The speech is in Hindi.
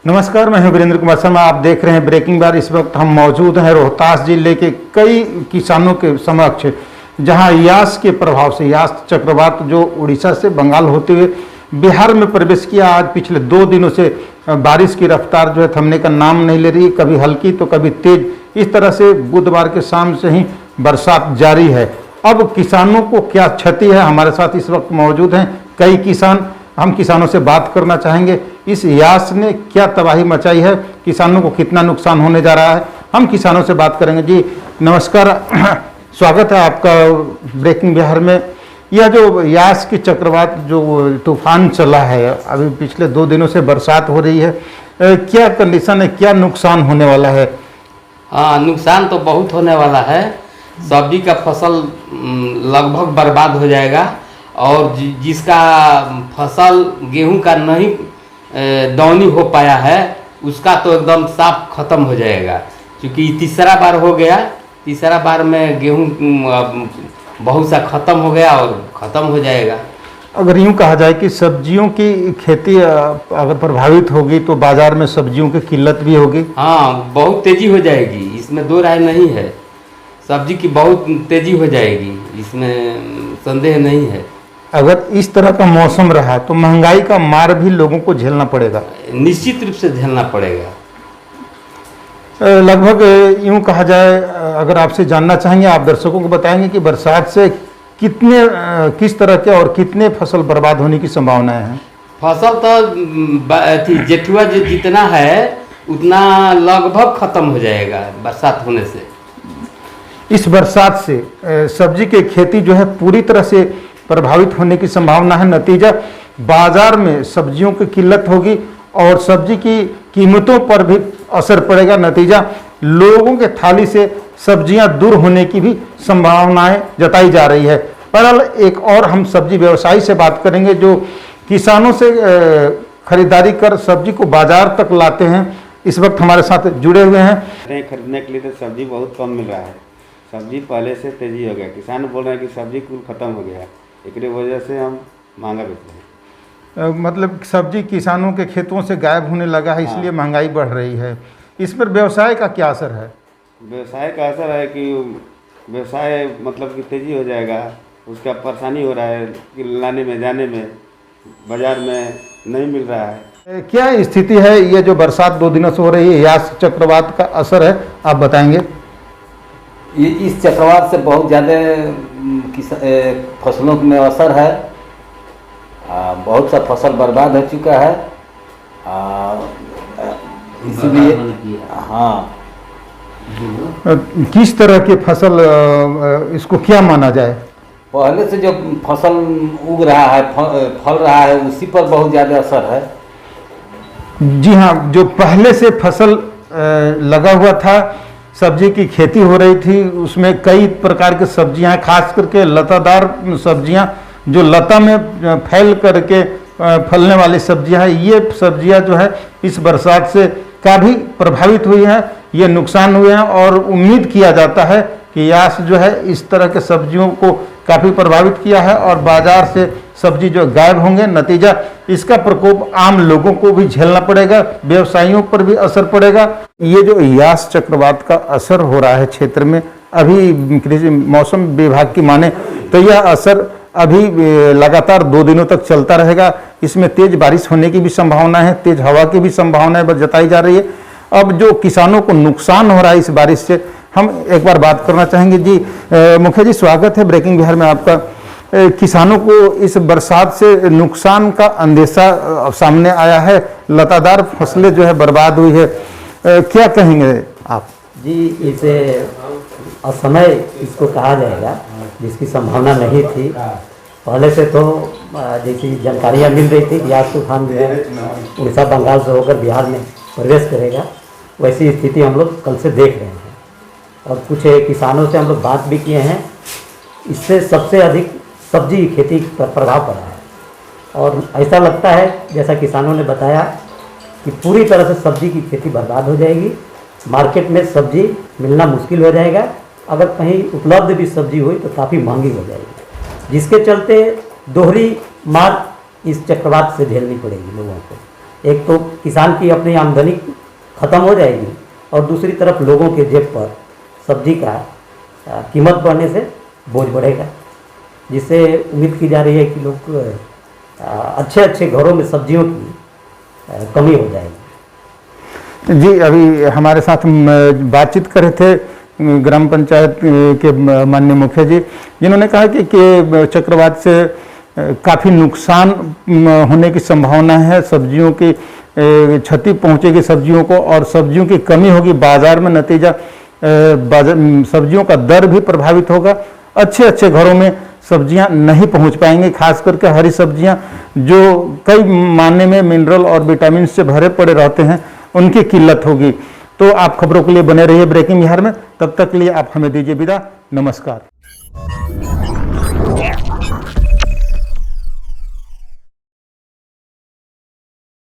नमस्कार, मैं हूं वीरेंद्र कुमार शर्मा। आप देख रहे हैं ब्रेकिंग बार। इस वक्त हम मौजूद हैं रोहतास जिले के कई किसानों के समक्ष, जहां यास के प्रभाव से, यास चक्रवात जो उड़ीसा से बंगाल होते हुए बिहार में प्रवेश किया, आज पिछले 2 दिनों से बारिश की रफ्तार जो है थमने का नाम नहीं ले रही। कभी हल्की तो कभी तेज, इस तरह से बुधवार के शाम से ही बरसात जारी है। अब किसानों को क्या क्षति है, हमारे साथ इस वक्त मौजूद हैं कई किसान। हम किसानों से बात करना चाहेंगे, इस यास ने क्या तबाही मचाई है, किसानों को कितना नुकसान होने जा रहा है, हम किसानों से बात करेंगे। जी नमस्कार, स्वागत है आपका ब्रेकिंग बिहार में। यह जो यास की चक्रवात जो तूफान चला है, अभी पिछले 2 दिनों से बरसात हो रही है, क्या कंडीशन है, क्या नुकसान होने वाला है? हाँ, नुकसान तो बहुत होने वाला है। सब्जी का फसल लगभग बर्बाद हो जाएगा और जिसका फसल गेहूं का नहीं दौनी हो पाया है उसका तो एकदम साफ खत्म हो जाएगा, क्योंकि तीसरा बार हो गया। तीसरा बार में गेहूं बहुत सा खत्म हो गया और ख़त्म हो जाएगा। अगर यूँ कहा जाए कि सब्जियों की खेती अगर प्रभावित होगी तो बाजार में सब्जियों की किल्लत भी होगी। हाँ, बहुत तेज़ी हो जाएगी, इसमें दो राय नहीं है। सब्जी की बहुत तेज़ी हो जाएगी, इसमें संदेह नहीं है। अगर इस तरह का मौसम रहा तो महंगाई का मार भी लोगों को झेलना पड़ेगा, निश्चित रूप से झेलना पड़ेगा। लगभग यूँ कहा जाए, अगर आपसे जानना चाहेंगे, आप दर्शकों को बताएंगे कि बरसात से किस तरह के और कितने फसल बर्बाद होने की संभावनाएं हैं? फसल तो जेठुआ जो जितना है उतना लगभग खत्म हो जाएगा बरसात होने से। इस बरसात से सब्जी की खेती जो है पूरी तरह से प्रभावित होने की संभावना है। नतीजा बाजार में सब्जियों की किल्लत होगी और सब्जी की कीमतों पर भी असर पड़ेगा। नतीजा लोगों के थाली से सब्जियां दूर होने की भी संभावनाएं जताई जा रही है। बहरहाल एक और हम सब्जी व्यवसायी से बात करेंगे जो किसानों से खरीदारी कर सब्जी को बाजार तक लाते हैं। इस वक्त हमारे साथ जुड़े हुए हैं। खरीदने के लिए तो सब्जी बहुत कम मिल रहा है। सब्जी पहले से तेजी हो गया, किसान बोल रहे हैं कि सब्जी कुल खत्म हो गया, एक वजह से हम महंगा बेच रहे हैं। मतलब सब्जी किसानों के खेतों से गायब होने लगा है, इसलिए महंगाई बढ़ रही है। इस पर व्यवसाय का क्या असर है? व्यवसाय का असर है कि व्यवसाय मतलब कि तेजी हो जाएगा, उसका परेशानी हो रहा है कि लाने में जाने में, बाजार में नहीं मिल रहा है। क्या स्थिति है ये जो बरसात 2 दिनों से हो रही है, यास चक्रवात का असर है, आप बताएंगे? ये इस चक्रवात से बहुत ज़्यादा फसलों में असर है। बहुत सा फसल बर्बाद हो चुका है, इसलिए हाँ। किस तरह की फसल, इसको क्या माना जाए? पहले से जो फसल उग रहा है, फल रहा है, उसी पर बहुत ज़्यादा असर है। जी हाँ, जो पहले से फसल लगा हुआ था, सब्जी की खेती हो रही थी, उसमें कई प्रकार की सब्जियां, खास करके लतादार सब्जियां, जो लता में फैल करके फलने वाली सब्जियां हैं, ये सब्जियां जो है इस बरसात से काफ़ी प्रभावित हुई हैं, ये नुकसान हुए हैं। और उम्मीद किया जाता है कि यास जो है इस तरह के सब्जियों को काफ़ी प्रभावित किया है और बाजार से सब्जी जो गायब होंगे। नतीजा इसका प्रकोप आम लोगों को भी झेलना पड़ेगा, व्यवसायियों पर भी असर पड़ेगा। ये जो यास चक्रवात का असर हो रहा है क्षेत्र में, अभी कृषि मौसम विभाग की माने तो यह असर अभी लगातार 2 दिनों तक चलता रहेगा। इसमें तेज बारिश होने की भी संभावना है, तेज हवा की भी संभावना जताई जा रही है। अब जो किसानों को नुकसान हो रहा है इस बारिश से, हम एक बार बात करना चाहेंगे। जी मुखिया जी, स्वागत है ब्रेकिंग बिहार में आपका। किसानों को इस बरसात से नुकसान का अंदेशा सामने आया है, लतादार फसलें जो है बर्बाद हुई है, क्या कहेंगे आप? जी, इसे असमय इसको कहा जाएगा, जिसकी संभावना नहीं थी। पहले से तो जैसी जानकारियाँ मिल रही थी, यास तूफान जो है उड़ीसा बंगाल से होकर बिहार में प्रवेश करेगा, वैसी स्थिति हम लोग कल से देख रहे हैं। और कुछ किसानों से हम लोग बात भी किए हैं, इससे सबसे अधिक सब्जी की खेती पर प्रभाव पड़ा है। और ऐसा लगता है, जैसा किसानों ने बताया, कि पूरी तरह से सब्जी की खेती बर्बाद हो जाएगी। मार्केट में सब्जी मिलना मुश्किल हो जाएगा, अगर कहीं उपलब्ध भी सब्जी हुई तो काफ़ी महंगी हो जाएगी, जिसके चलते दोहरी मार इस चक्रवात से झेलनी पड़ेगी लोगों को। एक तो किसान की अपनी आमदनी खत्म हो जाएगी और दूसरी तरफ लोगों के जेब पर सब्जी का कीमत बढ़ने से बोझ बढ़ेगा, जिससे उम्मीद की जा रही है कि लोग अच्छे अच्छे घरों में सब्जियों की कमी हो जाएगी। जी, अभी हमारे साथ बातचीत कर रहे थे ग्राम पंचायत के माननीय मुखिया जी, जिन्होंने कहा कि चक्रवात से काफ़ी नुकसान होने की संभावना है, सब्जियों की क्षति पहुंचेगी सब्जियों को और सब्जियों की कमी होगी बाजार में, नतीजा सब्जियों का दर भी प्रभावित होगा। अच्छे अच्छे घरों में सब्जियां नहीं पहुंच पाएंगी, खास करके हरी सब्जियां जो कई मायने में मिनरल और विटामिन से भरे पड़े रहते हैं, उनकी किल्लत होगी। तो आप खबरों के लिए बने रहिए ब्रेकिंग बिहार में, तब तक के लिए आप हमें दीजिए विदा, नमस्कार।